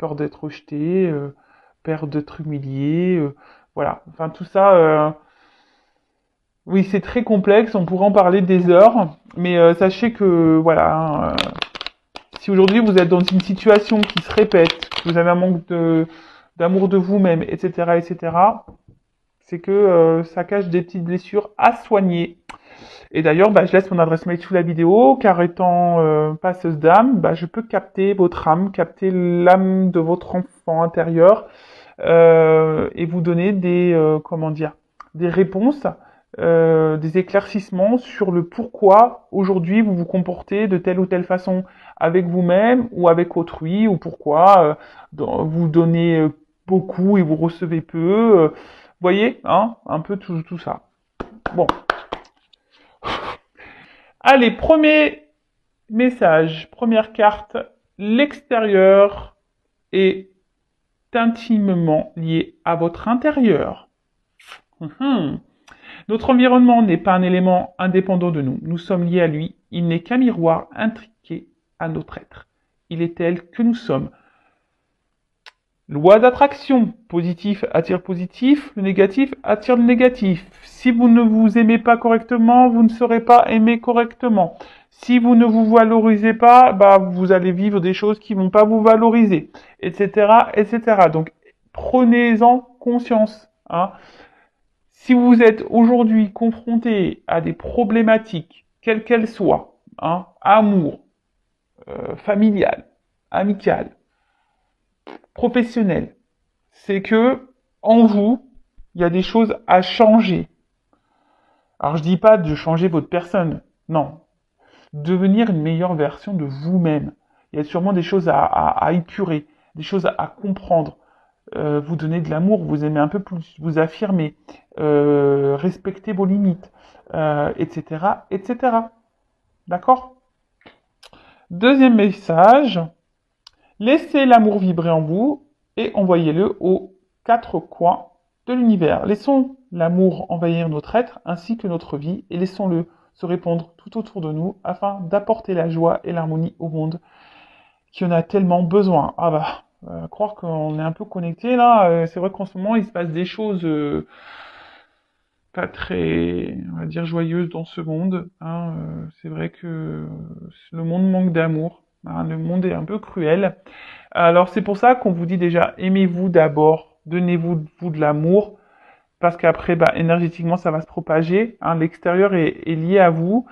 peur d'être rejeté, peur d'être humilié, voilà. Enfin, tout ça, oui, c'est très complexe, on pourrait en parler des heures, mais sachez que, voilà, hein, si aujourd'hui vous êtes dans une situation qui se répète, que vous avez un manque d'amour de vous-même, etc., c'est que ça cache des petites blessures à soigner. Et d'ailleurs, bah, je laisse mon adresse mail sous la vidéo, car étant passeuse d'âme, bah, je peux capter votre âme, capter l'âme de votre enfant intérieur, et vous donner des réponses, des éclaircissements sur le pourquoi aujourd'hui vous vous comportez de telle ou telle façon avec vous-même ou avec autrui, ou pourquoi vous donnez beaucoup et vous recevez peu. Voyez, hein, un peu tout ça. Bon, allez, premier message, première carte, l'extérieur est intimement lié à votre intérieur. Notre environnement n'est pas un élément indépendant de nous. Nous sommes liés à lui. Il n'est qu'un miroir intriqué à notre être. Il est tel que nous sommes. Loi d'attraction. Positif attire positif. Le négatif attire le négatif. Si vous ne vous aimez pas correctement, vous ne serez pas aimé correctement. Si vous ne vous valorisez pas, bah, vous allez vivre des choses qui vont pas vous valoriser, etc. Donc, prenez-en conscience, hein. Si vous êtes aujourd'hui confronté à des problématiques, quelles qu'elles soient, hein, amour, familial, amical, professionnel, c'est que en vous, il y a des choses à changer. Alors je dis pas de changer votre personne, non, devenir une meilleure version de vous-même. Il y a sûrement des choses à épurer, des choses à comprendre. Vous donner de l'amour, vous aimer un peu plus, vous affirmer, respecter vos limites, etc. D'accord? Deuxième message, laissez l'amour vibrer en vous et envoyez-le aux quatre coins de l'univers. Laissons l'amour envahir notre être ainsi que notre vie et laissons-le se répandre tout autour de nous afin d'apporter la joie et l'harmonie au monde qui en a tellement besoin. Ah bah, croire qu'on est un peu connecté là, c'est vrai qu'en ce moment il se passe des choses pas très, on va dire, joyeuses dans ce monde, hein. C'est vrai que le monde manque d'amour, hein, le monde est un peu cruel. Alors c'est pour ça qu'on vous dit déjà, aimez-vous d'abord, donnez-vous de l'amour, parce qu'après, bah, énergétiquement, ça va se propager, hein. L'extérieur est lié à vous.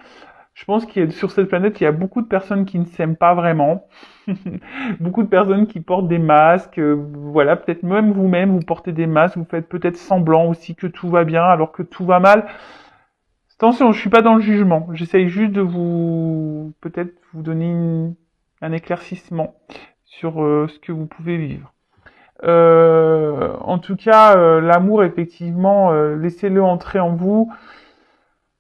Je pense qu'il y a, sur cette planète, il y a beaucoup de personnes qui ne s'aiment pas vraiment. Beaucoup de personnes qui portent des masques. Voilà, peut-être même vous-même, vous portez des masques. Vous faites peut-être semblant aussi que tout va bien alors que tout va mal. Attention, je suis pas dans le jugement. J'essaye juste de peut-être vous donner un éclaircissement sur ce que vous pouvez vivre. En tout cas, l'amour, effectivement, laissez-le entrer en vous.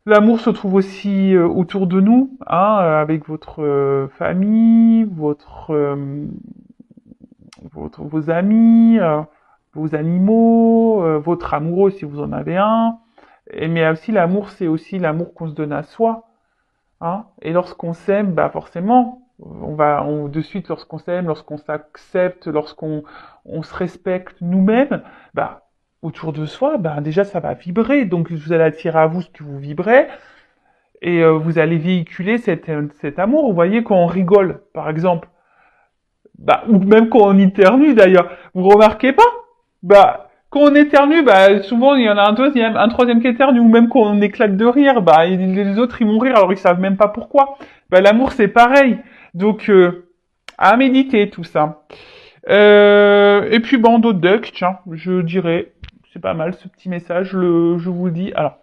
L'amour se trouve aussi autour de nous, hein, avec votre famille, vos amis, vos animaux, votre amoureux si vous en avez un. Mais aussi l'amour, c'est aussi l'amour qu'on se donne à soi, hein. Et lorsqu'on s'aime, bah forcément, de suite lorsqu'on s'aime, lorsqu'on s'accepte, on se respecte nous-mêmes, bah autour de soi, bah déjà ça va vibrer. Donc vous allez attirer à vous ce que vous vibrez et vous allez véhiculer cet amour. Vous voyez quand on rigole, par exemple, bah ou même quand on éternue d'ailleurs, vous remarquez pas? Bah quand on éternue, bah souvent il y en a un troisième qui éternue, ou même quand on éclate de rire, bah les autres ils vont rire alors ils savent même pas pourquoi. Bah l'amour c'est pareil. Donc à méditer tout ça. Et puis bandeau de duck, tiens, je dirais, c'est pas mal ce petit message, je vous le dis. Alors,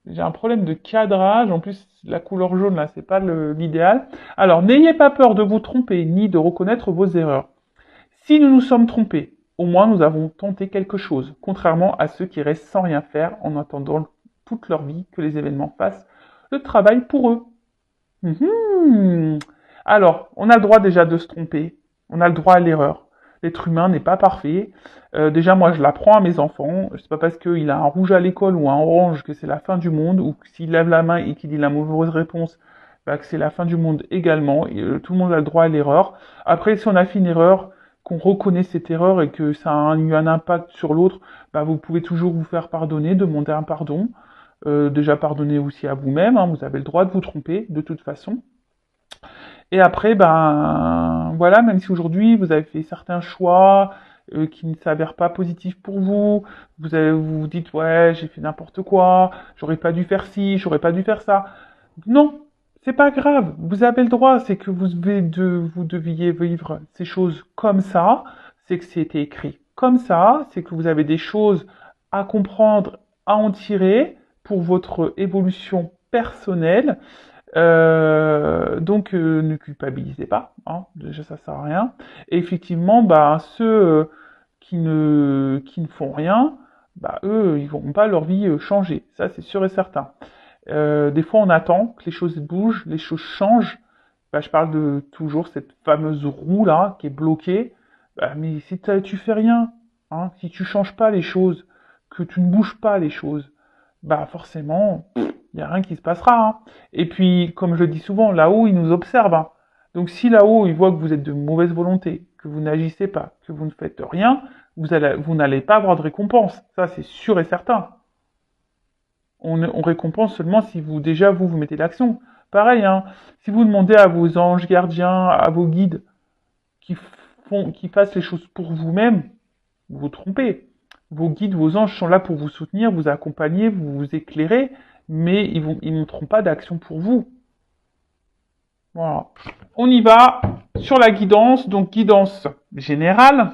j'ai un problème de cadrage, en plus la couleur jaune là, c'est pas l'idéal. Alors, n'ayez pas peur de vous tromper, ni de reconnaître vos erreurs. Si nous nous sommes trompés, au moins nous avons tenté quelque chose, contrairement à ceux qui restent sans rien faire en attendant toute leur vie que les événements fassent le travail pour eux. Alors, on a le droit déjà de se tromper, on a le droit à l'erreur. L'être humain n'est pas parfait. Déjà, moi, je l'apprends à mes enfants. C'est pas parce qu'il a un rouge à l'école ou un orange que c'est la fin du monde, ou que s'il lève la main et qu'il dit la mauvaise réponse, bah, que c'est la fin du monde également. Et, tout le monde a le droit à l'erreur. Après, si on a fait une erreur, qu'on reconnaît cette erreur et que ça a eu un impact sur l'autre, bah, vous pouvez toujours vous faire pardonner, demander un pardon. Déjà pardonner aussi à vous-même, hein, vous avez le droit de vous tromper de toute façon. Et après, ben voilà, même si aujourd'hui vous avez fait certains choix qui ne s'avèrent pas positifs pour vous, vous vous dites ouais j'ai fait n'importe quoi, j'aurais pas dû faire ci, j'aurais pas dû faire ça. Non, c'est pas grave, vous avez le droit, c'est que vous deviez vivre ces choses comme ça, c'est que c'était écrit comme ça, c'est que vous avez des choses à comprendre, à en tirer pour votre évolution personnelle. Donc ne culpabilisez pas, hein, déjà ça sert à rien. Et effectivement, bah ceux qui ne font rien, bah eux ils vont pas leur vie changer, ça c'est sûr et certain. Des fois on attend que les choses bougent, les choses changent. Bah, je parle de toujours cette fameuse roue là qui est bloquée. Bah, mais si tu fais rien, hein, si tu changes pas les choses, que tu ne bouges pas les choses, bah forcément il n'y a rien qui se passera. Hein. Et puis, comme je le dis souvent, là-haut, ils nous observent. Hein. Donc si là-haut, ils voient que vous êtes de mauvaise volonté, que vous n'agissez pas, que vous ne faites rien, vous n'allez pas avoir de récompense. Ça, c'est sûr et certain. On récompense seulement si vous, déjà, vous mettez l'action. Pareil, hein, si vous demandez à vos anges gardiens, à vos guides, qui fassent les choses pour vous-même, vous vous trompez. Vos guides, vos anges sont là pour vous soutenir, vous accompagner, vous éclairer, mais ils ne feront pas d'action pour vous. Voilà. On y va sur la guidance, donc guidance générale,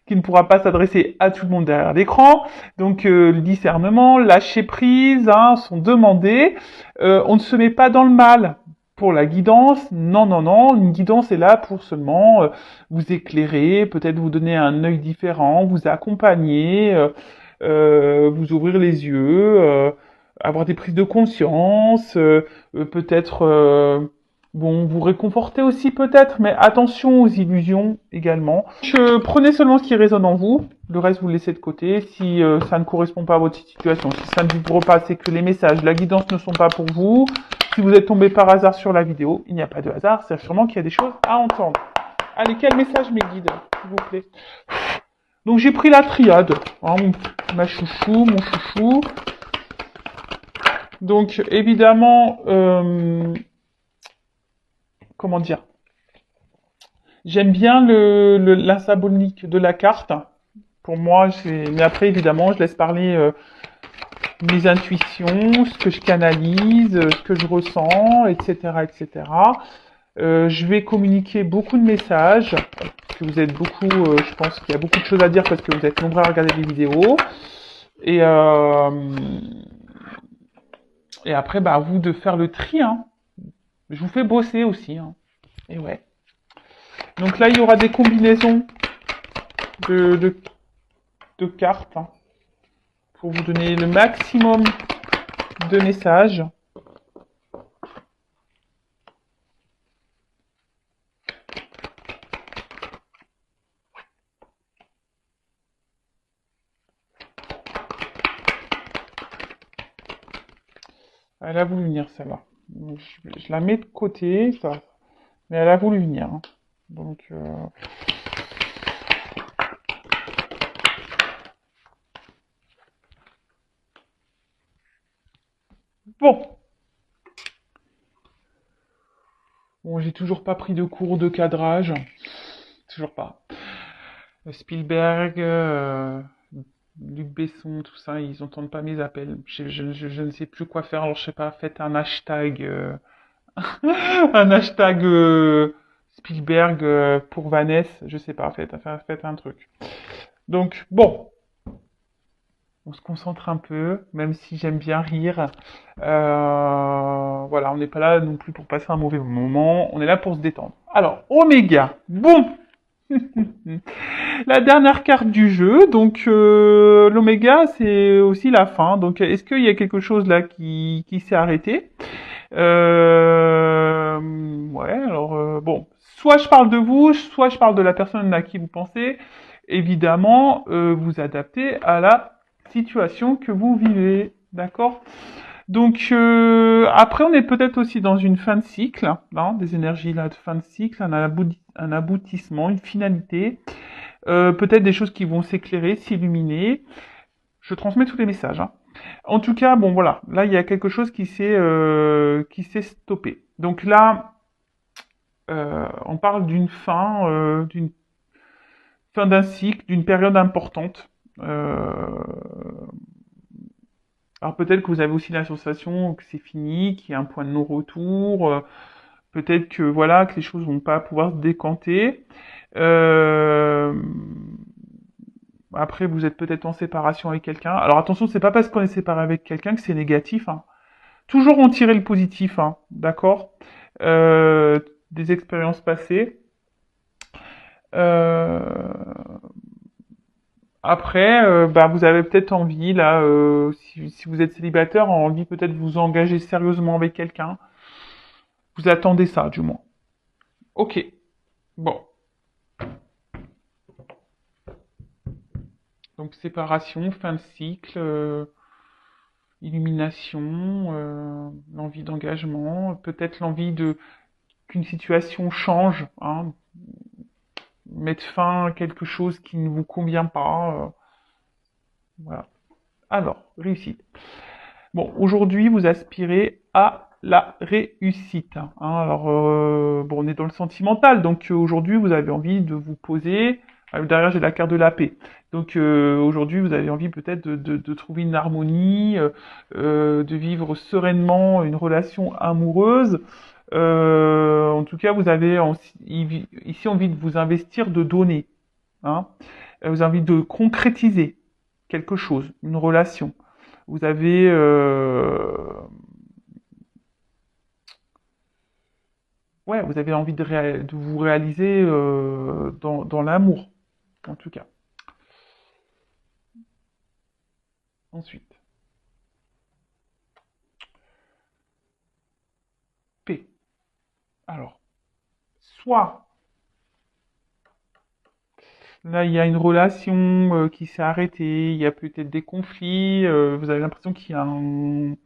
qui ne pourra pas s'adresser à tout le monde derrière l'écran. Donc le discernement, lâcher prise, hein, sont demandés. On ne se met pas dans le mal pour la guidance. Non, non, non. Une guidance est là pour seulement vous éclairer, peut-être vous donner un œil différent, vous accompagner, vous ouvrir les yeux, avoir des prises de conscience, peut-être bon, vous réconfortez aussi peut-être, mais attention aux illusions également. Prenez seulement ce qui résonne en vous, le reste vous le laissez de côté. Si ça ne correspond pas à votre situation, si ça ne vous repasse et que les messages, la guidance ne sont pas pour vous, si vous êtes tombé par hasard sur la vidéo, il n'y a pas de hasard, c'est sûrement qu'il y a des choses à entendre. Allez, quel message mes guides, s'il vous plaît? Donc j'ai pris la triade, hein, ma chouchou, mon chouchou. Donc évidemment, comment dire, j'aime bien la symbolique de la carte. Pour moi, mais après, évidemment, je laisse parler mes intuitions, ce que je canalise, ce que je ressens, etc., etc. Je vais communiquer beaucoup de messages, parce que vous êtes beaucoup, je pense qu'il y a beaucoup de choses à dire parce que vous êtes nombreux à regarder les vidéos. Et après, bah, à vous de faire le tri. Hein. Je vous fais bosser aussi. Hein. Et ouais. Donc là, il y aura des combinaisons de cartes hein, pour vous donner le maximum de messages. Elle a voulu venir, celle-là. Je la mets de côté, ça. Mais elle a voulu venir. Hein. Donc... Bon. Bon, j'ai toujours pas pris de cours de cadrage. Toujours pas. Spielberg, Luc Besson, tout ça, ils n'entendent pas mes appels. Je ne sais plus quoi faire. Alors, je sais pas, faites un hashtag... un hashtag Spielberg pour Vanessa. Je sais pas, faites un truc. Donc, bon. On se concentre un peu, même si j'aime bien rire. Voilà, on n'est pas là non plus pour passer un mauvais moment, on est là pour se détendre. Alors, Oméga, bon. La dernière carte du jeu, donc l'Oméga, c'est aussi la fin. Donc, est-ce qu'il y a quelque chose là qui s'est arrêté? Ouais, alors bon, soit je parle de vous, soit je parle de la personne à qui vous pensez. Évidemment, vous adaptez à la situation que vous vivez, d'accord? Donc après, on est peut-être aussi dans une fin de cycle, hein, des énergies là de fin de cycle. On a un aboutissement, une finalité, peut-être des choses qui vont s'éclairer, s'illuminer. Je transmets tous les messages, hein. En tout cas, bon voilà, là il y a quelque chose qui s'est stoppé. Donc là, on parle d'une fin d'un cycle, d'une période importante. Alors peut-être que vous avez aussi la sensation que c'est fini, qu'il y a un point de non-retour. Peut-être que voilà que les choses vont pas pouvoir se décanter. Euh, Après, vous êtes peut-être en séparation avec quelqu'un. Alors attention, c'est pas parce qu'on est séparé avec quelqu'un que c'est négatif, hein. Toujours en tirer le positif, hein, d'accord? Euh, des expériences passées. Euh, Après, bah, vous avez peut-être envie, là, si vous êtes célibataire, envie peut-être de vous engager sérieusement avec quelqu'un. Vous attendez ça, du moins. Ok. Bon. Donc séparation, fin de cycle, illumination, l'envie d'engagement, peut-être l'envie de qu'une situation change, hein, mettre fin à quelque chose qui ne vous convient pas. Voilà. Alors, réussite. Bon, aujourd'hui, vous aspirez à la réussite, hein. Alors, bon, on est dans le sentimental, donc aujourd'hui, vous avez envie de vous poser. Derrière, j'ai la carte de la paix. Donc, aujourd'hui, vous avez envie peut-être de trouver une harmonie, de vivre sereinement une relation amoureuse. En tout cas, vous avez ici envie de vous investir, de donner, hein. Vous avez envie de concrétiser quelque chose, une relation. Vous avez ouais, vous avez envie de vous réaliser dans l'amour, en tout cas. Ensuite, P. Alors, soit là, il y a une relation qui s'est arrêtée, il y a peut-être des conflits, vous avez l'impression qu'il y a une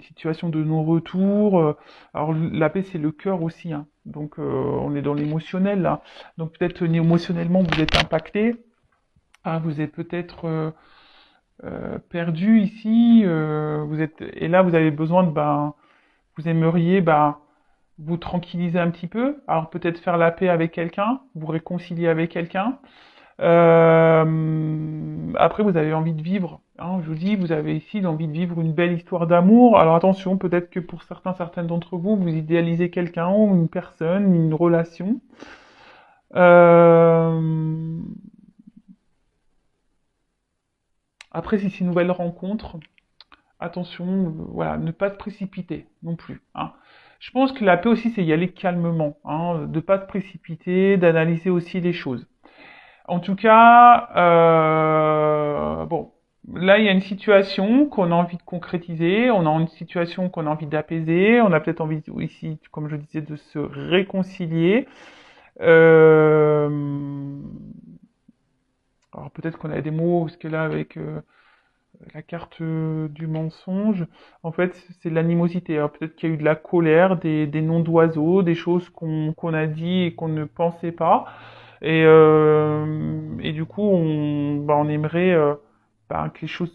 situation de non-retour. Alors, la paix, c'est le cœur aussi, hein. Donc, on est dans l'émotionnel, là. Donc, peut-être émotionnellement, vous êtes impacté. Ah, vous êtes peut-être perdu ici. Et là, vous avez besoin de, ben, vous aimeriez, ben, vous tranquilliser un petit peu. Alors, peut-être faire la paix avec quelqu'un, vous réconcilier avec quelqu'un. Après, vous avez envie de vivre, hein, je vous dis, vous avez ici envie de vivre une belle histoire d'amour. Alors attention, peut-être que pour certaines d'entre vous, vous idéalisez quelqu'un ou une personne, une relation. Euh, Après, si c'est une nouvelle rencontre, attention, voilà, ne pas se précipiter non plus, hein. Je pense que la paix aussi, c'est y aller calmement, hein, de pas se précipiter, d'analyser aussi les choses. En tout cas, bon, là, il y a une situation qu'on a envie de concrétiser, on a une situation qu'on a envie d'apaiser, on a peut-être envie ici, comme je disais, de se réconcilier. Euh, alors peut-être qu'on a des mots, parce que là, avec la carte du mensonge, en fait, c'est l'animosité. Alors peut-être qu'il y a eu de la colère, des noms d'oiseaux, des choses qu'on a dit et qu'on ne pensait pas. Et du coup, on aimerait bah, que les choses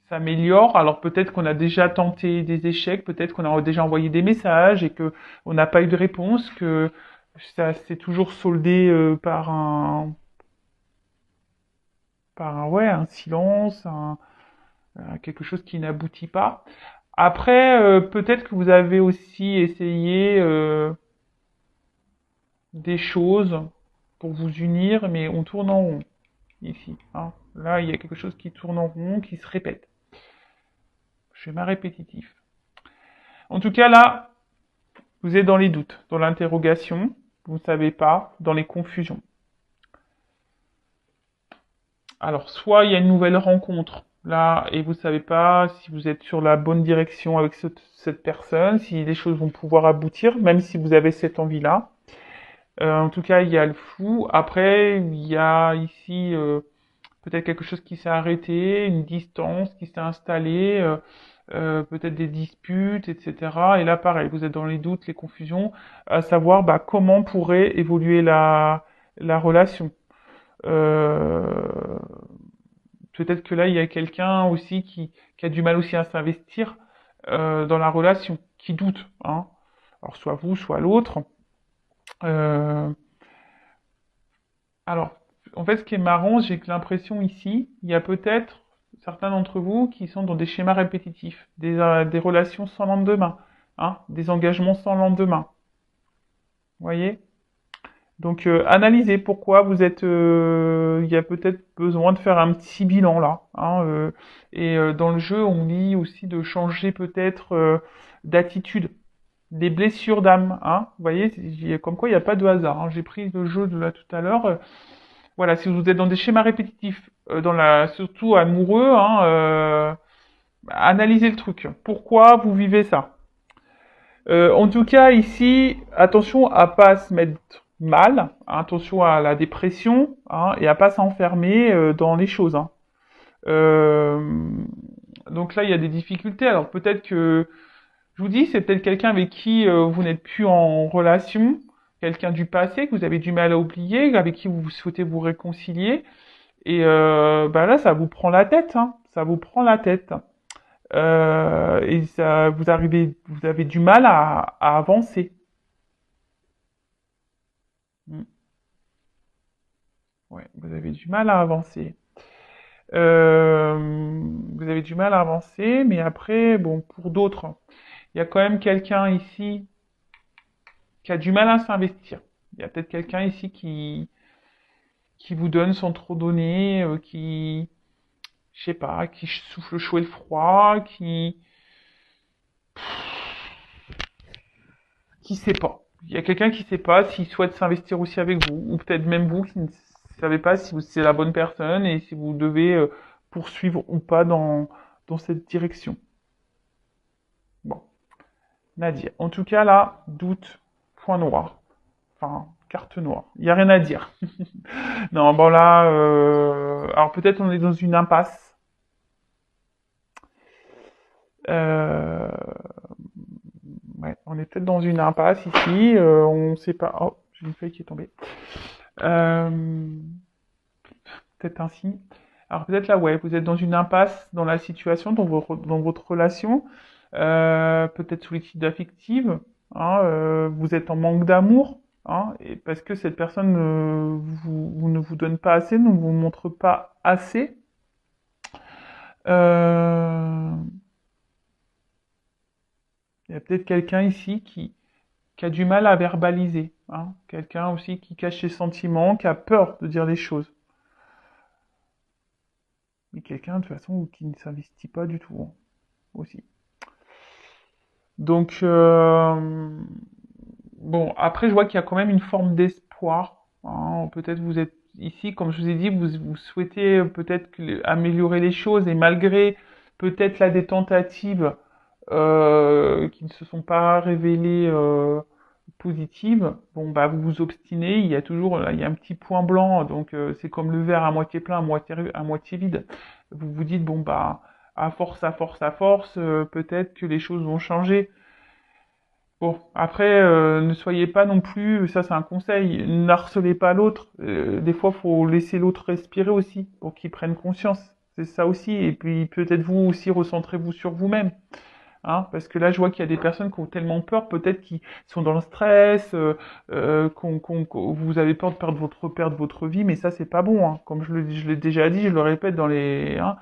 s'améliorent. Alors peut-être qu'on a déjà tenté des échecs, peut-être qu'on a déjà envoyé des messages et que on n'a pas eu de réponse, que ça s'est toujours soldé ouais, un silence, quelque chose qui n'aboutit pas. Après, peut-être que vous avez aussi essayé des choses pour vous unir, mais on tourne en rond ici, hein. Là, il y a quelque chose qui tourne en rond, qui se répète. Schéma répétitif. En tout cas, là, vous êtes dans les doutes, dans l'interrogation, vous ne savez pas, dans les confusions. Alors, soit il y a une nouvelle rencontre, là, et vous ne savez pas si vous êtes sur la bonne direction avec cette personne, si les choses vont pouvoir aboutir, même si vous avez cette envie-là. En tout cas, il y a le flou. Après, il y a ici peut-être quelque chose qui s'est arrêté, une distance qui s'est installée. peut-être des disputes, etc. Et là, pareil, vous êtes dans les doutes, les confusions, à savoir bah, comment pourrait évoluer la relation. Euh, Peut-être que là, il y a quelqu'un aussi qui a du mal aussi à s'investir dans la relation, qui doute. Hein. Alors, soit vous, soit l'autre. Euh, alors, en fait, ce qui est marrant, j'ai que l'impression ici, il y a peut-être certains d'entre vous qui sont dans des schémas répétitifs, des relations sans lendemain, hein, des engagements sans lendemain. Vous voyez? Donc, analysez pourquoi vous êtes. Il y a peut-être besoin de faire un petit bilan là. Hein, et dans le jeu, on dit aussi de changer peut-être d'attitude, des blessures d'âme. Hein, vous voyez, comme quoi il n'y a pas de hasard. Hein. J'ai pris le jeu de là tout à l'heure. Voilà, si vous êtes dans des schémas répétitifs, surtout amoureux, hein, analysez le truc. Pourquoi vous vivez ça? En tout cas, ici, attention à pas se mettre mal, hein, attention à la dépression, hein, et à pas s'enfermer dans les choses. Hein. Euh, donc là, il y a des difficultés. Alors peut-être que, je vous dis, c'est peut-être quelqu'un avec qui vous n'êtes plus en relation, quelqu'un du passé que vous avez du mal à oublier, avec qui vous souhaitez vous réconcilier. Et bah là, ça vous prend la tête, hein, ça vous prend la tête. Et ça, vous avez du mal à avancer. Mm. Ouais, vous avez du mal à avancer. Vous avez du mal à avancer, mais après, bon, pour d'autres, il y a quand même quelqu'un ici qui a du mal à s'investir. Il y a peut-être quelqu'un ici qui vous donne sans trop donner, je sais pas, qui souffle le chaud et le froid, qui sait pas. Il y a quelqu'un qui sait pas s'il souhaite s'investir aussi avec vous, ou peut-être même vous qui ne savez pas si c'est la bonne personne et si vous devez poursuivre ou pas dans cette direction. Bon, Nadia. En tout cas, là, doute, point noir. Enfin, carte noire. Il n'y a rien à dire. Non, bon là, alors peut-être on est dans une impasse. Euh, ouais, on est peut-être dans une impasse ici. On sait pas. Oh, j'ai une feuille qui est tombée. Euh, Peut-être un signe. Alors peut-être là, ouais, vous êtes dans une impasse dans la situation, dans votre relation, peut-être solitude affective, hein, vous êtes en manque d'amour, hein, et parce que cette personne ne vous donne pas assez, ne vous montre pas assez. Euh, il y a peut-être quelqu'un ici qui a du mal à verbaliser, hein, quelqu'un aussi qui cache ses sentiments, qui a peur de dire les choses. Mais quelqu'un de toute façon qui ne s'investit pas du tout, hein, aussi. Donc, bon, après, je vois qu'il y a quand même une forme d'espoir. Hein. Peut-être vous êtes ici, comme je vous ai dit, vous souhaitez peut-être améliorer les choses et malgré peut-être là des tentatives qui ne se sont pas révélées positives, bon, bah, vous vous obstinez, il y a toujours, là, il y a un petit point blanc, donc c'est comme le verre à moitié plein, à moitié vide. Vous vous dites, bon, bah, à force, peut-être que les choses vont changer. Bon, après, ne soyez pas non plus, ça c'est un conseil, n'harcelez pas l'autre. Des fois, faut laisser l'autre respirer aussi, pour qu'il prenne conscience. C'est ça aussi. Et puis peut-être vous aussi, recentrez-vous sur vous-même. Hein, parce que là, je vois qu'il y a des personnes qui ont tellement peur, peut-être qui sont dans le stress, vous avez peur de perdre votre vie, mais ça, c'est pas bon. Hein. Comme je l'ai déjà dit, je le répète dans les... Hein,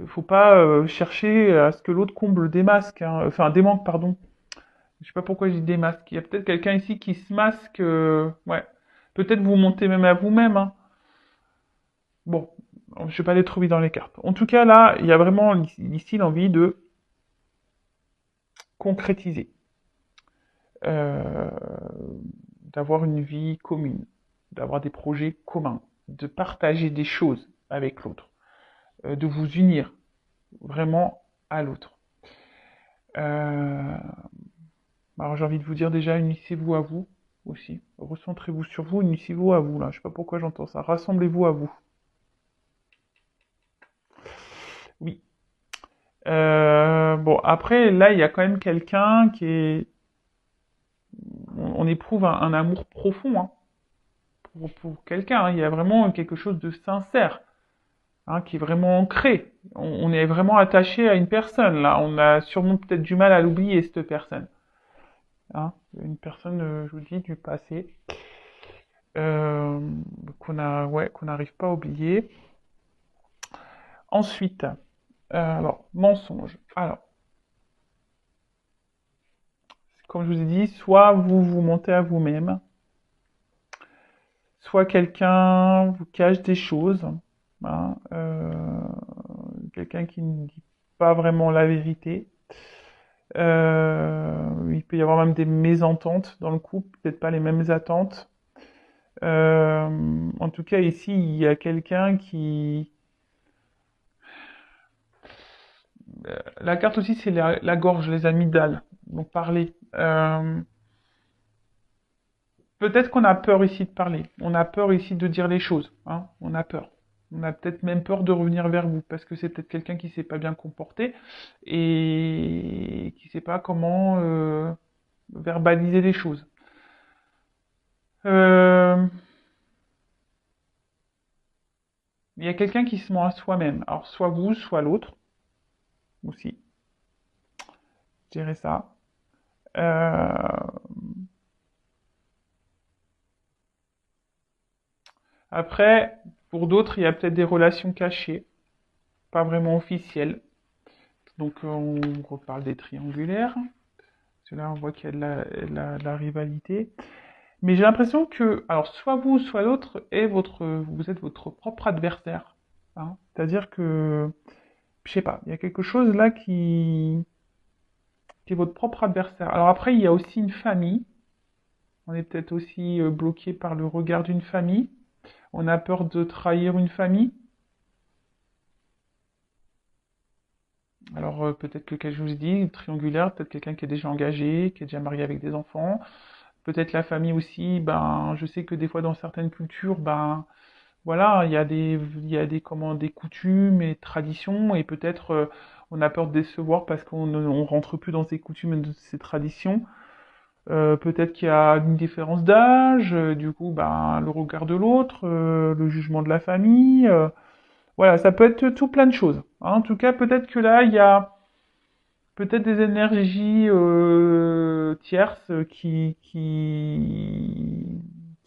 faut pas chercher à ce que l'autre comble des masques, hein, enfin des manques, pardon. Je sais pas pourquoi j'ai des masques. Il y a peut-être quelqu'un ici qui se masque. Ouais. Peut-être vous montez même à vous-même. Hein. Bon, je vais pas aller trop vite dans les cartes. En tout cas, là, il y a vraiment ici l'envie de concrétiser, euh, d'avoir une vie commune, d'avoir des projets communs, de partager des choses avec l'autre, de vous unir vraiment à l'autre. Euh, Alors j'ai envie de vous dire déjà, unissez-vous à vous aussi. Recentrez-vous sur vous, unissez-vous à vous là. Je sais pas pourquoi j'entends ça. Rassemblez-vous à vous. Oui. Bon, après, là, il y a quand même quelqu'un qui est... On éprouve un amour profond hein, pour quelqu'un. Hein. Il y a vraiment quelque chose de sincère hein, qui est vraiment ancré. On est vraiment attaché à une personne, là. On a sûrement peut-être du mal à l'oublier, cette personne. Hein. Une personne, je vous dis, du passé, euh, qu'on n'arrive pas à oublier. Ensuite, alors, mensonge. Alors, comme je vous ai dit, soit vous vous mentez à vous-même, soit quelqu'un vous cache des choses, hein, quelqu'un qui ne dit pas vraiment la vérité. Il peut y avoir même des mésententes dans le couple, peut-être pas les mêmes attentes. En tout cas, ici, il y a quelqu'un qui... La carte aussi, c'est la gorge, les amygdales. Donc parler. Peut-être qu'on a peur ici de parler. On a peur ici de dire les choses. Hein. On a peur. On a peut-être même peur de revenir vers vous parce que c'est peut-être quelqu'un qui s'est pas bien comporté et qui sait pas comment verbaliser les choses. Euh, Il y a quelqu'un qui se ment à soi-même. Alors soit vous, soit l'autre aussi. Je dirais ça. Euh, Après, pour d'autres, il y a peut-être des relations cachées, pas vraiment officielles. Donc on reparle des triangulaires. Parce que là, on voit qu'il y a de la rivalité. Mais j'ai l'impression que, alors, soit vous, soit l'autre vous êtes votre propre adversaire. Hein. C'est-à-dire que, je sais pas, il y a quelque chose là qui est votre propre adversaire. Alors après, il y a aussi une famille. On est peut-être aussi bloqué par le regard d'une famille. On a peur de trahir une famille. Alors peut-être que, comme je vous ai dit, triangulaire, peut-être quelqu'un qui est déjà engagé, qui est déjà marié avec des enfants. Peut-être la famille aussi, ben, je sais que des fois dans certaines cultures, ben, voilà, des coutumes et traditions, et peut-être on a peur de décevoir parce on rentre plus dans ces coutumes et dans ces traditions. Peut-être qu'il y a une différence d'âge, du coup, ben, le regard de l'autre, le jugement de la famille. Voilà, ça peut être tout plein de choses. Hein. En tout cas, peut-être que là, il y a peut-être des énergies tierces qui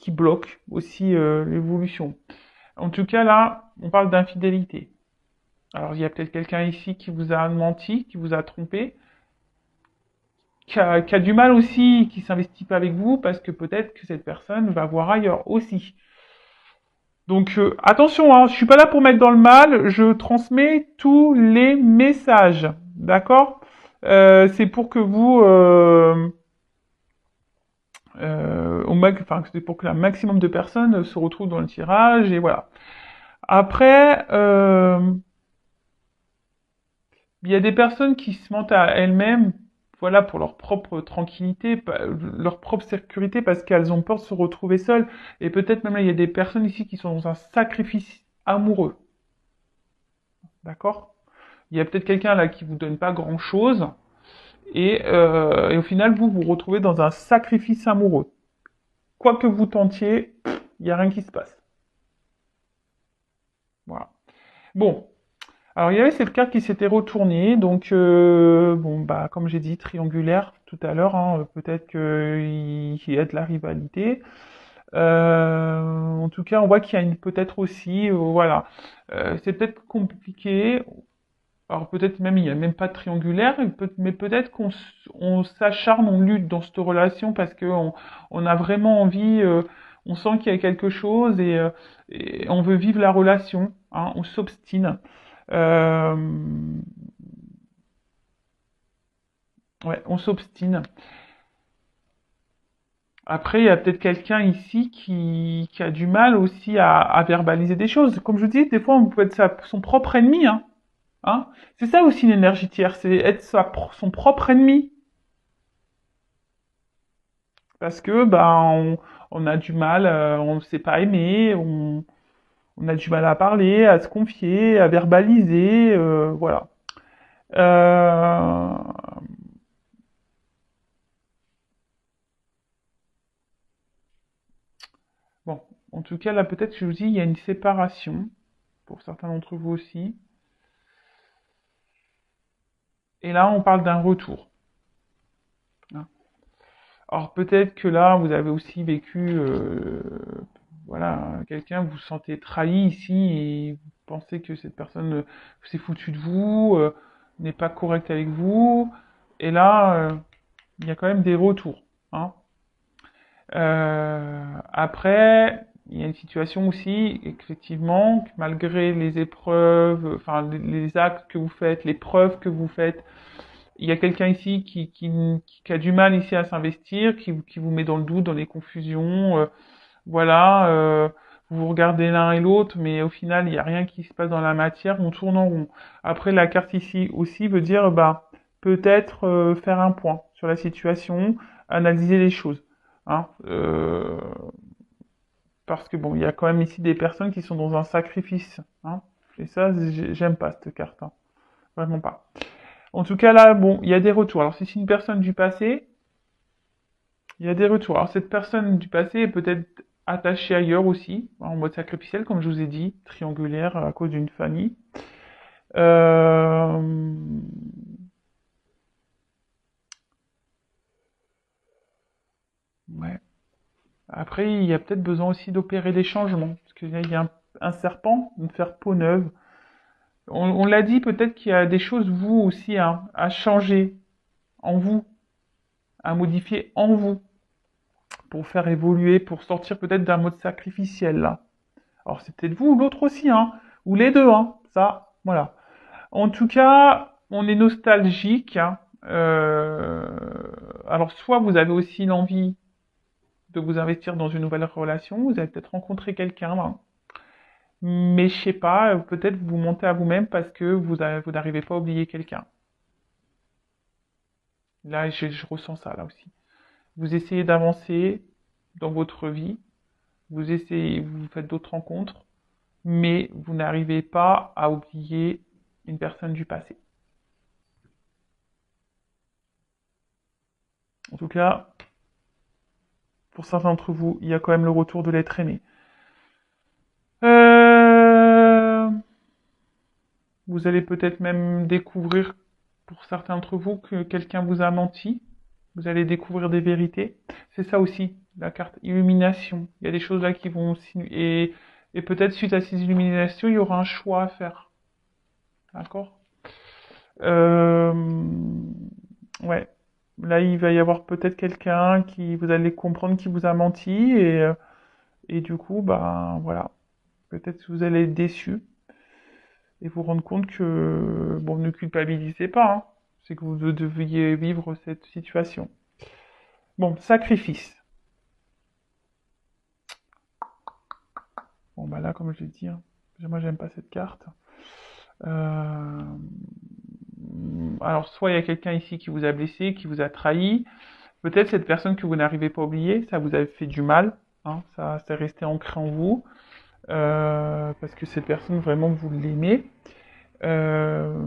bloquent aussi l'évolution. En tout cas, là, on parle d'infidélité. Alors, il y a peut-être quelqu'un ici qui vous a menti, qui vous a trompé, qui a du mal aussi, qui s'investit pas avec vous, parce que peut-être que cette personne va voir ailleurs aussi. Donc, attention, hein, je suis pas là pour mettre dans le mal, je transmets tous les messages, d'accord. C'est pour que vous... c'est pour que un maximum de personnes se retrouvent dans le tirage, et voilà. Après, il y a des personnes qui se mentent à elles-mêmes, voilà, pour leur propre tranquillité, leur propre sécurité, parce qu'elles ont peur de se retrouver seules. Et peut-être même là, il y a des personnes ici qui sont dans un sacrifice amoureux. D'accord? Il y a peut-être quelqu'un là qui vous donne pas grand-chose, et au final, vous vous retrouvez dans un sacrifice amoureux. Quoi que vous tentiez, il n'y a rien qui se passe. Voilà. Bon, alors il y avait cette carte qui s'était retournée, donc bon bah comme j'ai dit triangulaire tout à l'heure, hein, peut-être qu'il y a de la rivalité. En tout cas, on voit qu'il y a peut-être aussi, voilà, c'est peut-être compliqué. Alors peut-être même il n'y a même pas de triangulaire, mais peut-être on s'acharne, on lutte dans cette relation parce que on a vraiment envie, on sent qu'il y a quelque chose et on veut vivre la relation, hein, on s'obstine. Euh, ouais, on s'obstine. Après, il y a peut-être quelqu'un ici qui a du mal aussi à verbaliser des choses. Comme je vous dis, des fois, on peut être son propre ennemi. Hein, hein. C'est ça aussi l'énergie tiers, c'est être son propre ennemi. Parce que on a du mal, on ne sait pas aimer, on a du mal à parler, à se confier, à verbaliser, voilà. Euh, Bon, en tout cas, là, peut-être, je vous dis, il y a une séparation, pour certains d'entre vous aussi. Et là, on parle d'un retour, hein. Alors, peut-être que là, vous avez aussi vécu, voilà, quelqu'un, vous vous sentez trahi ici, et vous pensez que cette personne s'est foutue de vous, n'est pas correcte avec vous. Et là, il y a quand même des retours, hein. Après, il y a une situation aussi, effectivement, que malgré les épreuves, enfin les actes que vous faites, les preuves que vous faites, il y a quelqu'un ici qui a du mal ici à s'investir, qui vous met dans le doute, dans les confusions, voilà, vous vous regardez l'un et l'autre, mais au final, il n'y a rien qui se passe dans la matière, on tourne en rond. Après, la carte ici aussi veut dire, bah, peut-être faire un point sur la situation, analyser les choses, hein, parce que bon, il y a quand même ici des personnes qui sont dans un sacrifice, hein, et ça, j'aime pas cette carte, hein, vraiment pas. En tout cas, là, bon, il y a des retours. Alors, si c'est une personne du passé, il y a des retours. Alors, cette personne du passé est peut-être attachée ailleurs aussi, en mode sacrificiel, comme je vous ai dit, triangulaire à cause d'une famille. Euh... Ouais. Après, il y a peut-être besoin aussi d'opérer des changements, parce qu'il y a un serpent, de faire peau neuve. On l'a dit, peut-être qu'il y a des choses, vous aussi, hein, à changer en vous, à modifier en vous, pour faire évoluer, pour sortir peut-être d'un mode sacrificiel, là. Alors c'est peut-être vous ou l'autre aussi, hein, ou les deux, hein, ça, voilà. En tout cas, on est nostalgique, hein. Alors soit vous avez aussi l'envie de vous investir dans une nouvelle relation, vous avez peut-être rencontré quelqu'un, hein. Mais je sais pas, peut-être vous mentez à vous-même parce que vous n'arrivez pas à oublier quelqu'un. Là, je ressens ça là aussi. Vous essayez d'avancer dans votre vie, vous essayez, vous faites d'autres rencontres, mais vous n'arrivez pas à oublier une personne du passé. En tout cas, pour certains d'entre vous, il y a quand même le retour de l'être aimé. Euh, Vous allez peut-être même découvrir, pour certains d'entre vous, que quelqu'un vous a menti. Vous allez découvrir des vérités. C'est ça aussi, la carte illumination. Il y a des choses là qui vont... Et peut-être suite à ces illuminations, il y aura un choix à faire. D'accord. euh, Ouais. Là, il va y avoir peut-être quelqu'un qui, vous allez comprendre, qui vous a menti. Et du coup, bah voilà. Peut-être que vous allez être déçu et vous rendre compte que, bon, ne culpabilisez pas, hein. C'est que vous deviez vivre cette situation. Bon, sacrifice. Bon, bah là, comme je l'ai dit, hein, moi, j'aime pas cette carte. Euh, Alors, soit il y a quelqu'un ici qui vous a blessé, qui vous a trahi. Peut-être cette personne que vous n'arrivez pas à oublier, ça vous a fait du mal, hein, ça, c'est resté ancré en vous, parce que cette personne, vraiment, vous l'aimez. Euh,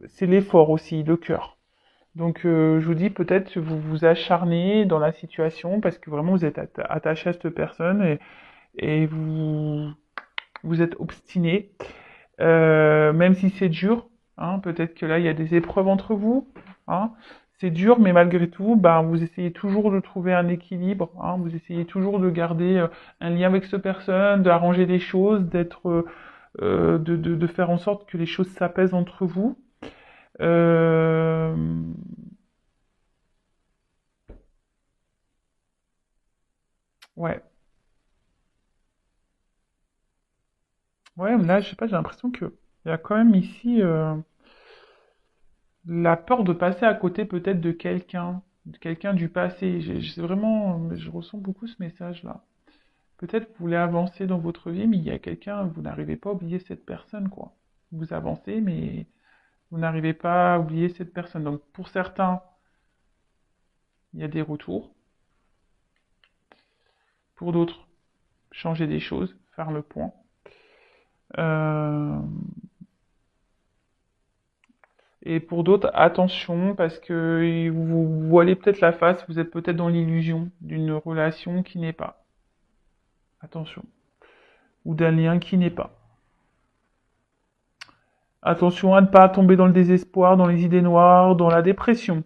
c'est l'effort aussi, le cœur. Donc je vous dis peut-être que vous vous acharnez dans la situation parce que vraiment vous êtes attaché à cette personne et vous êtes obstiné. Même si c'est dur, hein, peut-être que là il y a des épreuves entre vous, hein, c'est dur, mais malgré tout, ben, vous essayez toujours de trouver un équilibre, hein, vous essayez toujours de garder un lien avec cette personne, d'arranger les choses, de faire en sorte que les choses s'apaisent entre vous. Euh, ouais, ouais, mais là, je sais pas, j'ai l'impression que il y a quand même ici la peur de passer à côté peut-être de quelqu'un du passé. C'est vraiment, je ressens beaucoup ce message-là. Peut-être vous voulez avancer dans votre vie, mais il y a quelqu'un, vous n'arrivez pas à oublier cette personne, quoi. Vous avancez, mais vous n'arrivez pas à oublier cette personne. Donc pour certains, il y a des retours. Pour d'autres, changer des choses, faire le point. Euh, Et pour d'autres, attention, parce que vous voilez peut-être la face, vous êtes peut-être dans l'illusion d'une relation qui n'est pas. Attention. Ou d'un lien qui n'est pas. Attention à ne pas tomber dans le désespoir, dans les idées noires, dans la dépression.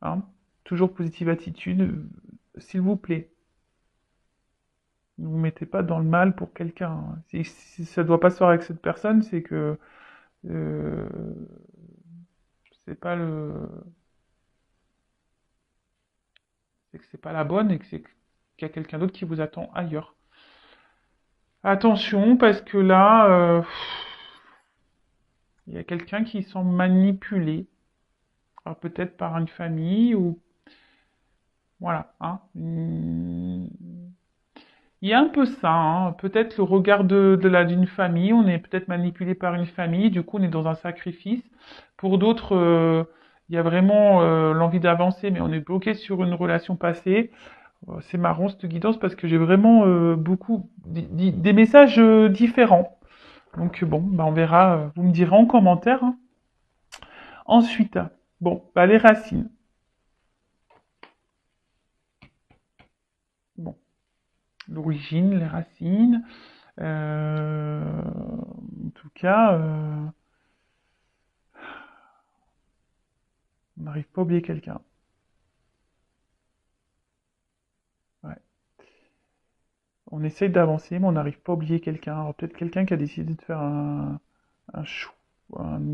Hein. Toujours positive attitude, s'il vous plaît. Ne vous mettez pas dans le mal pour quelqu'un. Hein. Si ça ne doit pas se faire avec cette personne, c'est que euh, c'est pas le, c'est que c'est pas la bonne et que c'est qu'il y a quelqu'un d'autre qui vous attend ailleurs. Attention, parce que là, il y a quelqu'un qui sent manipulé. Alors peut-être par une famille ou voilà. Hein. Il y a un peu ça, hein. Peut-être le regard d'une famille, on est peut-être manipulé par une famille, du coup on est dans un sacrifice. Pour d'autres, il y a vraiment l'envie d'avancer, mais on est bloqué sur une relation passée. C'est marrant cette guidance parce que j'ai vraiment beaucoup des messages différents. Donc bon, bah, on verra, vous me direz en commentaire. Hein. Ensuite, bon, bah, les racines. Bon, l'origine, les racines. En tout cas, on n'arrive pas à oublier quelqu'un. Ouais. On essaye d'avancer, mais on n'arrive pas à oublier quelqu'un. Alors peut-être quelqu'un qui a décidé de faire un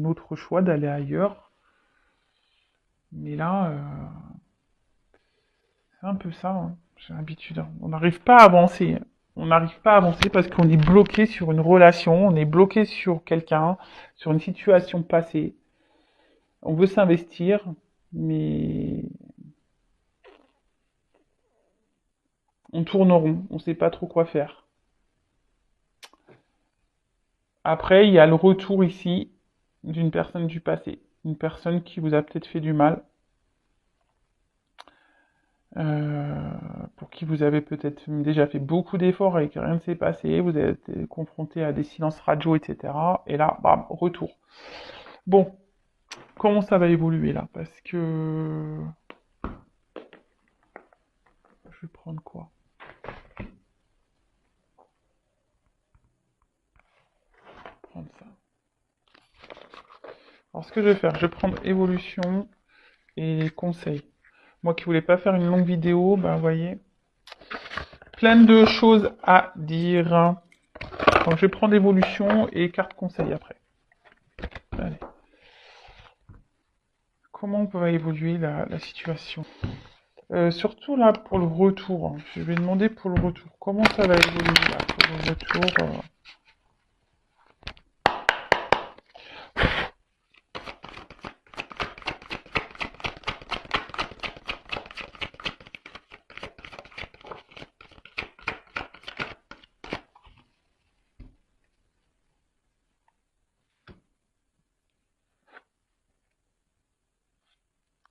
autre choix, d'aller ailleurs. Mais là, c'est un peu ça, hein. J'ai l'habitude. Hein. On n'arrive pas à avancer. On n'arrive pas à avancer parce qu'on est bloqué sur une relation, on est bloqué sur quelqu'un, sur une situation passée. On veut s'investir, mais on tourne en rond, on ne sait pas trop quoi faire. Après, il y a le retour ici d'une personne du passé, une personne qui vous a peut-être fait du mal, euh, pour qui vous avez peut-être déjà fait beaucoup d'efforts et que rien ne s'est passé, vous avez été confronté à des silences radio, etc. Et là, bam, retour. Bon, comment ça va évoluer là? Parce que... Je vais prendre quoi? Prendre ça. Alors ce que je vais faire, je vais prendre évolution et conseils. Moi qui voulais pas faire une longue vidéo, ben vous voyez, plein de choses à dire. Donc je vais prendre évolution et carte conseil après. Allez. Comment va évoluer la situation? Surtout là pour le retour. Hein. Je vais demander pour le retour. Comment ça va évoluer là pour le retour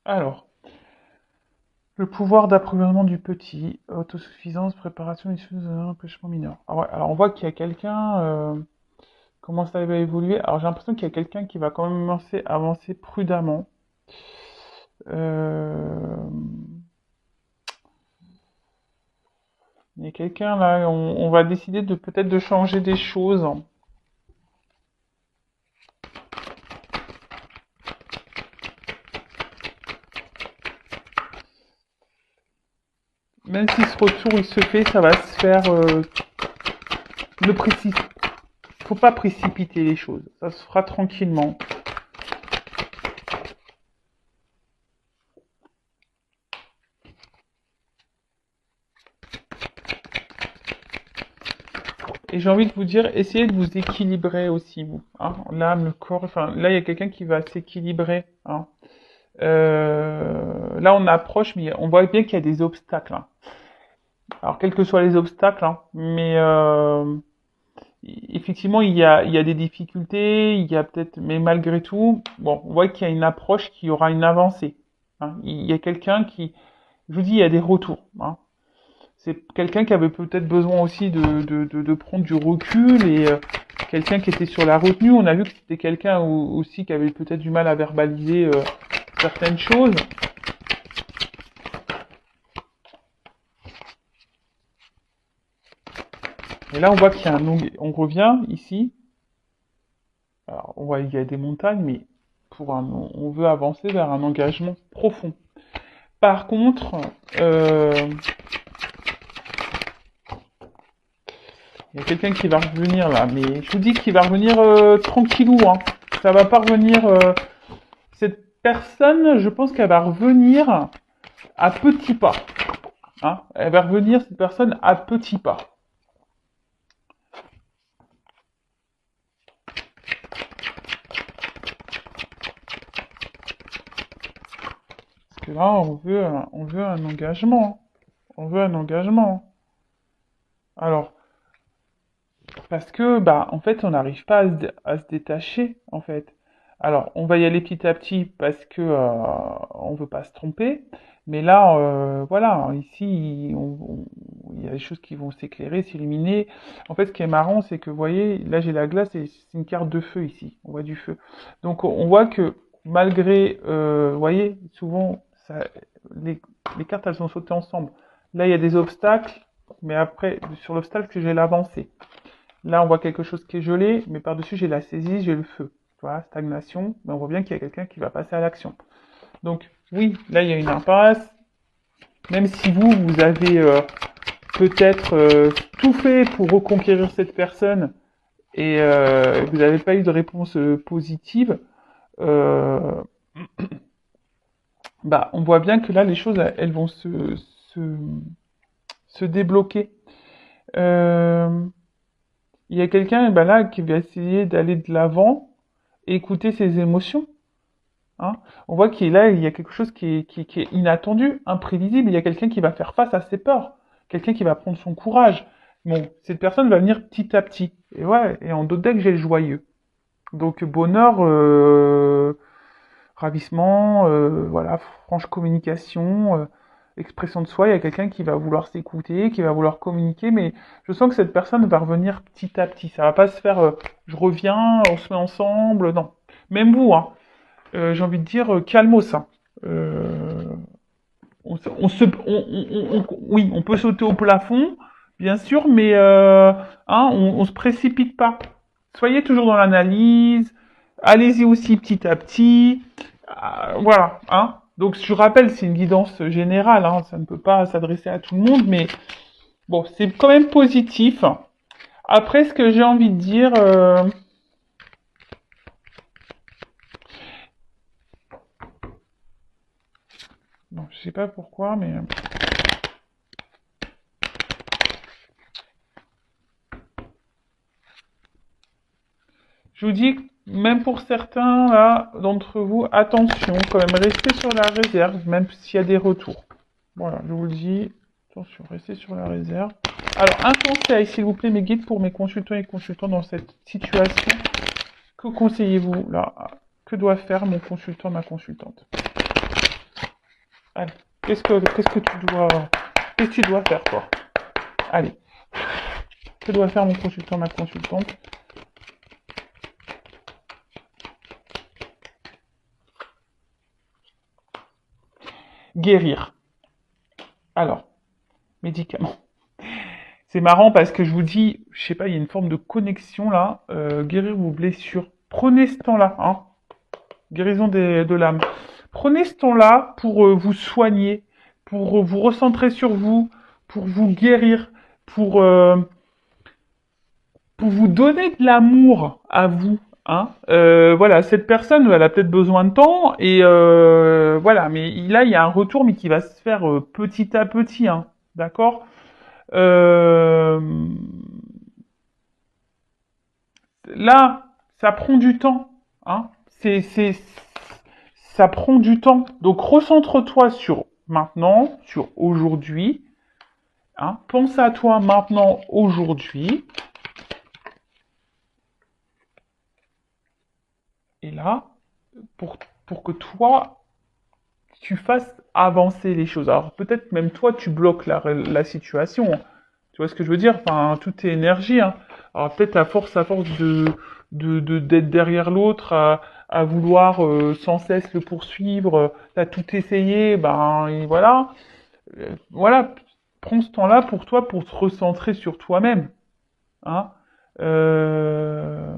Alors, le pouvoir d'approvisionnement du petit, autosuffisance, préparation issues d'un empêchement mineur. Ah ouais, alors on voit qu'il y a quelqu'un, comment ça va évoluer. Alors j'ai l'impression qu'il y a quelqu'un qui va quand même avancer prudemment. Euh, il y a quelqu'un là, on va décider de peut-être de changer des choses. Même si ce retour il se fait, ça va se faire. Ne précise, faut pas précipiter les choses. Ça se fera tranquillement. Et j'ai envie de vous dire, essayez de vous équilibrer aussi, vous. Hein, l'âme, le corps, enfin, là, il y a quelqu'un qui va s'équilibrer. Hein. Là, on approche, mais on voit bien qu'il y a des obstacles. Hein. Alors, quels que soient les obstacles, hein, mais effectivement, il y a des difficultés, il y a peut-être, mais malgré tout, bon, on voit qu'il y a une approche, qu'il y aura une avancée. Hein. Il y a quelqu'un qui, je vous dis, il y a des retours. Hein. C'est quelqu'un qui avait peut-être besoin aussi de prendre du recul et quelqu'un qui était sur la retenue. On a vu que c'était quelqu'un aussi qui avait peut-être du mal à verbaliser certaines choses. Et là, on voit qu'il y a on revient ici. Alors, on voit qu'il y a des montagnes, mais on veut avancer vers un engagement profond. Par contre, il y a quelqu'un qui va revenir là, mais je vous dis qu'il va revenir tranquillou. Hein. Ça va pas revenir. Cette personne, je pense qu'elle va revenir à petits pas. Hein. Elle va revenir, cette personne, à petits pas. Parce que là, on veut un engagement. On veut un engagement. Alors, parce que, bah, en fait, on n'arrive pas à se détacher, en fait. Alors, on va y aller petit à petit parce que on veut pas se tromper. Mais là, voilà, ici, il y a des choses qui vont s'éclairer, s'illuminer. En fait, ce qui est marrant, c'est que, vous voyez, là, j'ai la glace et c'est une carte de feu ici. On voit du feu. Donc, on voit que malgré, vous voyez, souvent, les cartes, elles sont sautées ensemble. Là, il y a des obstacles, mais après, sur l'obstacle, j'ai l'avancée. Là, on voit quelque chose qui est gelé, mais par-dessus, j'ai la saisie, j'ai le feu. Voilà, stagnation, mais on voit bien qu'il y a quelqu'un qui va passer à l'action. Donc, oui, là, il y a une impasse. Même si vous avez peut-être tout fait pour reconquérir cette personne et vous n'avez pas eu de réponse positive, euh, bah, on voit bien que là, les choses, elles vont se débloquer. Il y a quelqu'un ben là qui va essayer d'aller de l'avant, écouter ses émotions. Hein. On voit qu'il là, il y a quelque chose qui est inattendu, imprévisible. Il y a quelqu'un qui va faire face à ses peurs, quelqu'un qui va prendre son courage. Bon, cette personne va venir petit à petit. Et ouais, et en d'autres decks, j'ai le joyeux. Donc bonheur, ravissement, voilà, franche communication, expression de soi. Il y a quelqu'un qui va vouloir s'écouter, qui va vouloir communiquer, mais je sens que cette personne va revenir petit à petit. Ça va pas se faire, je reviens, on se met ensemble, non. Même vous, hein. J'ai envie de dire calmos. Hein. Oui, on peut sauter au plafond, bien sûr, mais hein, on se précipite pas. Soyez toujours dans l'analyse. Allez-y aussi petit à petit. Voilà. Hein. Donc je rappelle, c'est une guidance générale. Hein, ça ne peut pas s'adresser à tout le monde, mais bon, c'est quand même positif. Après, ce que j'ai envie de dire. Bon, je sais pas pourquoi, mais je vous dis, même pour certains là d'entre vous, attention, quand même, restez sur la réserve, même s'il y a des retours. Voilà, je vous le dis, attention, restez sur la réserve. Alors, un conseil, s'il vous plaît, mes guides pour mes consultants et consultants dans cette situation. Que conseillez-vous là? Que doit faire mon consultant, ma consultante? Allez, qu'est-ce que tu dois faire, toi? Allez, que doit faire mon consultant, ma consultante? Guérir. Alors, médicaments. C'est marrant parce que je vous dis, je sais pas, il y a une forme de connexion là. Guérir vos blessures. Prenez ce temps-là, hein. Guérison de l'âme. Prenez ce temps-là pour vous soigner, pour vous recentrer sur vous, pour vous guérir, pour vous donner de l'amour à vous. Hein. Voilà, cette personne, elle a peut-être besoin de temps et voilà, mais là, il y a un retour, mais qui va se faire petit à petit, hein, d'accord. Euh, Là, ça prend du temps, hein. Ça prend du temps. Donc recentre-toi sur maintenant, sur aujourd'hui. Hein. Pense à toi maintenant, aujourd'hui. Et là, pour que toi, tu fasses avancer les choses. Alors peut-être même toi, tu bloques la situation. Tu vois ce que je veux dire? Enfin, tout est énergie. Hein. Alors peut-être à force d'être derrière l'autre, à vouloir sans cesse le poursuivre, t'as tout essayé, ben et voilà. Voilà, prends ce temps-là pour toi, pour te recentrer sur toi-même. Hein. Euh,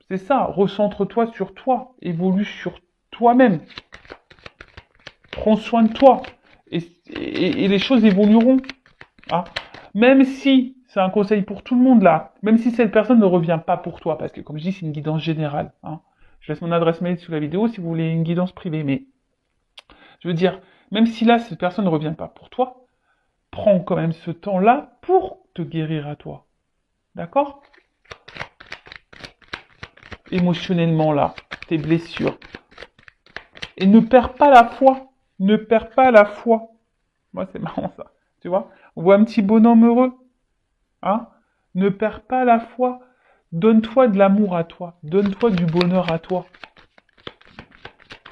c'est ça, recentre-toi sur toi, évolue sur toi-même, prends soin de toi, et les choses évolueront. Hein. Même si, c'est un conseil pour tout le monde là, même si cette personne ne revient pas pour toi, parce que comme je dis, c'est une guidance générale. Hein. Je laisse mon adresse mail sous la vidéo si vous voulez une guidance privée, mais je veux dire, même si là, cette personne ne revient pas pour toi, prends quand même ce temps-là pour te guérir à toi. D'accord? Émotionnellement là, tes blessures. Et ne perds pas la foi. Ne perds pas la foi. Moi, c'est marrant ça. Tu vois? On voit un petit bonhomme heureux. Hein? Ne perds pas la foi. Donne-toi de l'amour à toi. Donne-toi du bonheur à toi.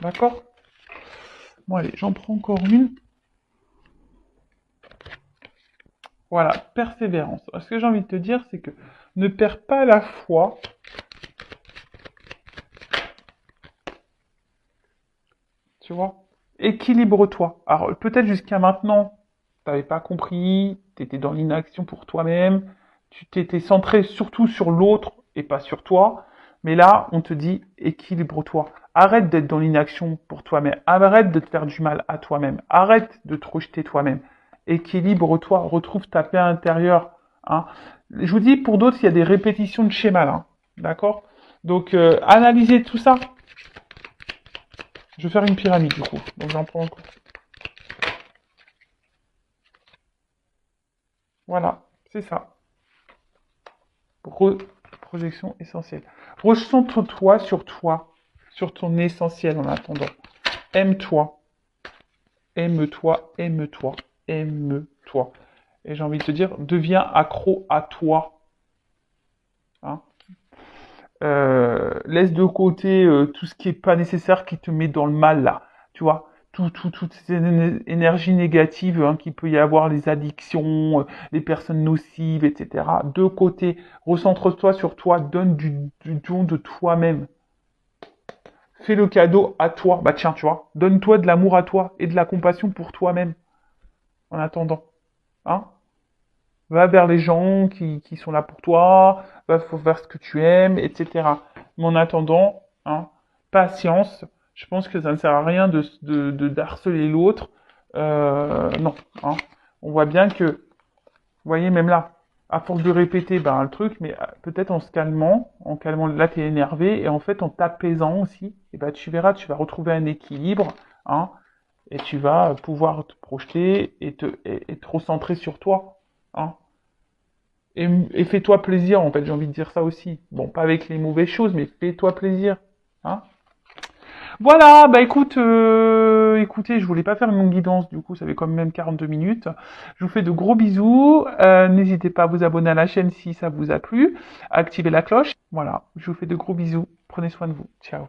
D'accord? Bon, allez, j'en prends encore une. Voilà, persévérance. Ce que j'ai envie de te dire, c'est que ne perds pas la foi. Tu vois? Équilibre-toi. Alors, peut-être jusqu'à maintenant, t'avais pas compris, t'étais dans l'inaction pour toi-même, tu t'étais centré surtout sur l'autre et pas sur toi. Mais là, on te dit équilibre-toi. Arrête d'être dans l'inaction pour toi-même. Arrête de te faire du mal à toi-même. Arrête de te rejeter toi-même. Équilibre-toi. Retrouve ta paix intérieure. Hein. Je vous dis, pour d'autres, il y a des répétitions de schémas là. D'accord? Donc, analysez tout ça. Je vais faire une pyramide du coup. Donc j'en prends encore. Voilà, c'est ça. Projection essentielle. Recentre-toi, sur ton essentiel en attendant. Aime-toi, aime-toi, aime-toi, aime-toi. Et j'ai envie de te dire, deviens accro à toi. Hein. Laisse de côté tout ce qui est pas nécessaire, qui te met dans le mal là. Tu vois, toute cette énergie négative hein, qu'il peut y avoir, les addictions, les personnes nocives, etc. De côté, recentre-toi sur toi, donne du don de toi-même. Fais le cadeau à toi. Bah tiens, tu vois, donne-toi de l'amour à toi et de la compassion pour toi-même en attendant. Hein? Va vers les gens qui sont là pour toi, va vers ce que tu aimes, etc. Mais en attendant, hein, patience. Je pense que ça ne sert à rien d'harceler l'autre. Non. Hein. On voit bien que, vous voyez, même là, à force de répéter ben, le truc, mais peut-être en calmant, là t'es énervé, et en fait en t'apaisant aussi, et ben, tu verras, tu vas retrouver un équilibre, hein, et tu vas pouvoir te projeter et te recentrer sur toi. Hein. Et fais-toi plaisir, en fait, j'ai envie de dire ça aussi. Bon, pas avec les mauvaises choses, mais fais-toi plaisir. Hein. Voilà, bah écoute, écoutez, je voulais pas faire une longue guidance, du coup, ça fait quand même 42 minutes. Je vous fais de gros bisous. N'hésitez pas à vous abonner à la chaîne si ça vous a plu. À activer la cloche. Voilà, je vous fais de gros bisous. Prenez soin de vous. Ciao.